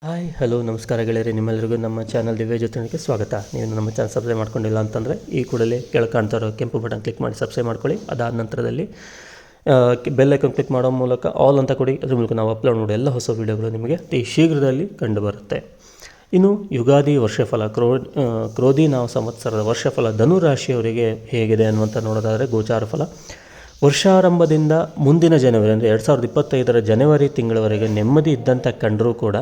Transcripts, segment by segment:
Hi hello ನಮಸ್ಕಾರ ಗೆಳೆಯರಿ, ನಿಮ್ಮೆಲ್ಲರಿಗೂ ನಮ್ಮ ಚಾನಲ್ ದಿವ್ಯ ಜ್ಯೋತಿರ್ಣಕ್ಕೆ ಸ್ವಾಗತ. ನೀವು ನಮ್ಮ ಚಾನಲ್ ಸಬ್ಸ್ಕ್ರೈಬ್ ಮಾಡ್ಕೊಂಡಿಲ್ಲ ಅಂತಂದರೆ ಈ ಕೂಡಲೇ ಕೆಳಗೆ ಕಾಣ್ತಾ ಇರೋ ಕೆಂಪು ಬಟನ್ ಕ್ಲಿಕ್ ಮಾಡಿ ಸಬ್ಸ್ಕ್ರೈಬ್ ಮಾಡ್ಕೊಳ್ಳಿ. ಅದಾದ ನಂತರದಲ್ಲಿ ಬೆಲ್ ಐಕಾನ್ ಕ್ಲಿಕ್ ಮಾಡೋ ಮೂಲಕ ಆಲ್ ಅಂತ ಕೊಡಿ. ಅದ್ರ ಮೂಲಕ ನಾವು ಅಪ್ಲೋಡ್ ಮಾಡೋ ಎಲ್ಲ ಹೊಸ ವೀಡಿಯೋಗಳು ನಿಮಗೆ ಅತಿ ಶೀಘ್ರದಲ್ಲಿ ಕಂಡುಬರುತ್ತೆ. ಇನ್ನು ಯುಗಾದಿ ವರ್ಷಫಲ ಕ್ರೋಧಿ ನಾವು ಸಂವತ್ಸರದ ವರ್ಷಫಲ ಧನು ರಾಶಿಯವರಿಗೆ ಹೇಗಿದೆ ಅನ್ನುವಂಥ ನೋಡೋದಾದರೆ ಗೋಚಾರ ಫಲ ವರ್ಷಾರಂಭದಿಂದ ಮುಂದಿನ ಜನವರಿ ಅಂದರೆ 2025 ಜನವರಿ ತಿಂಗಳವರೆಗೆ ನೆಮ್ಮದಿ ಇದ್ದಂಥ ಕಂಡರೂ ಕೂಡ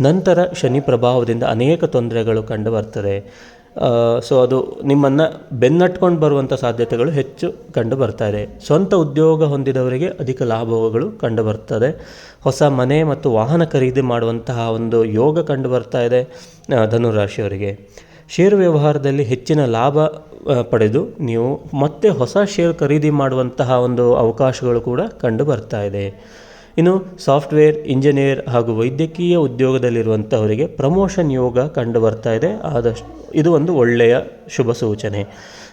ನಂತರ ಶನಿ ಪ್ರಭಾವದಿಂದ ಅನೇಕ ತೊಂದರೆಗಳು ಕಂಡು ಬರ್ತದೆ. ಸೊ ಅದು ನಿಮ್ಮನ್ನು ಬೆನ್ನಟ್ಕೊಂಡು ಬರುವಂಥ ಸಾಧ್ಯತೆಗಳು ಹೆಚ್ಚು ಕಂಡು ಬರ್ತಾ ಇದೆ. ಸ್ವಂತ ಉದ್ಯೋಗ ಹೊಂದಿದವರಿಗೆ ಅಧಿಕ ಲಾಭಗಳು ಕಂಡು ಬರ್ತದೆ. ಹೊಸ ಮನೆ ಮತ್ತು ವಾಹನ ಖರೀದಿ ಮಾಡುವಂತಹ ಒಂದು ಯೋಗ ಕಂಡು ಬರ್ತಾ ಇದೆ ಧನುರಾಶಿಯವರಿಗೆ. ಷೇರು ವ್ಯವಹಾರದಲ್ಲಿ ಹೆಚ್ಚಿನ ಲಾಭ ಪಡೆದು ನೀವು ಮತ್ತೆ ಹೊಸ ಶೇರ್ ಖರೀದಿ ಮಾಡುವಂತಹ ಒಂದು ಅವಕಾಶಗಳು ಕೂಡ ಕಂಡು ಬರ್ತಾ ಇದೆ. ಇನ್ನು ಸಾಫ್ಟ್ವೇರ್ ಇಂಜಿನಿಯರ್ ಹಾಗೂ ವೈದ್ಯಕೀಯ ಉದ್ಯೋಗದಲ್ಲಿರುವಂಥವರಿಗೆ ಪ್ರಮೋಷನ್ ಯೋಗ ಕಂಡು ಬರ್ತಾ ಇದೆ. ಆದಷ್ಟು ಇದು ಒಂದು ಒಳ್ಳೆಯ ಶುಭ ಸೂಚನೆ.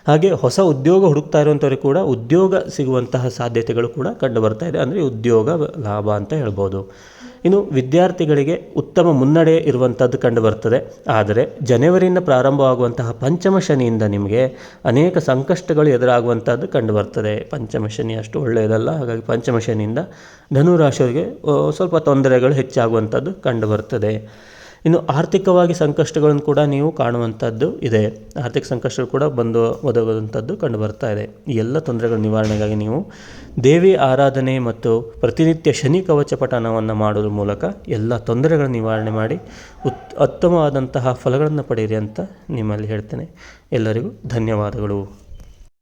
ಹಾಗೆ ಹೊಸ ಉದ್ಯೋಗ ಹುಡುಕ್ತಾ ಇರುವಂಥವ್ರಿಗೆ ಕೂಡ ಉದ್ಯೋಗ ಸಿಗುವಂತಹ ಸಾಧ್ಯತೆಗಳು ಕೂಡ ಕಂಡು ಬರ್ತಾ ಇದೆ. ಅಂದರೆ ಉದ್ಯೋಗ ಲಾಭ ಅಂತ ಹೇಳ್ಬೋದು. ಇನ್ನು ವಿದ್ಯಾರ್ಥಿಗಳಿಗೆ ಉತ್ತಮ ಮುನ್ನಡೆ ಇರುವಂಥದ್ದು ಕಂಡು ಬರ್ತದೆ. ಆದರೆ ಜನವರಿಯಿಂದ ಪ್ರಾರಂಭವಾಗುವಂತಹ ಪಂಚಮ ಶನಿಯಿಂದ ನಿಮಗೆ ಅನೇಕ ಸಂಕಷ್ಟಗಳು ಎದುರಾಗುವಂಥದ್ದು ಕಂಡು ಬರ್ತದೆ. ಪಂಚಮ ಶನಿ ಅಷ್ಟು ಒಳ್ಳೆಯದಲ್ಲ. ಹಾಗಾಗಿ ಪಂಚಮ ಶನಿಯಿಂದ ಧನುರಾಶಿಯವರಿಗೆ ಸ್ವಲ್ಪ ತೊಂದರೆಗಳು ಹೆಚ್ಚಾಗುವಂಥದ್ದು ಕಂಡು ಬರ್ತದೆ. ಇನ್ನು ಆರ್ಥಿಕವಾಗಿ ಸಂಕಷ್ಟಗಳನ್ನು ಕೂಡ ನೀವು ಕಾಣುವಂಥದ್ದು ಇದೆ. ಆರ್ಥಿಕ ಸಂಕಷ್ಟಗಳು ಕೂಡ ಬಂದು ಒದಗುವಂಥದ್ದು ಕಂಡು ಬರ್ತಾ ಇದೆ. ಈ ಎಲ್ಲ ತೊಂದರೆಗಳ ನಿವಾರಣೆಗಾಗಿ ನೀವು ದೇವಿ ಆರಾಧನೆ ಮತ್ತು ಪ್ರತಿನಿತ್ಯ ಶನಿ ಕವಚ ಪಠಣವನ್ನು ಮಾಡೋದ್ರ ಮೂಲಕ ಎಲ್ಲ ತೊಂದರೆಗಳ ನಿವಾರಣೆ ಮಾಡಿ ಉತ್ತಮವಾದಂತಹ ಫಲಗಳನ್ನು ಪಡೆಯಿರಿ ಅಂತ ನಿಮ್ಮಲ್ಲಿ ಹೇಳ್ತೇನೆ. ಎಲ್ಲರಿಗೂ ಧನ್ಯವಾದಗಳು.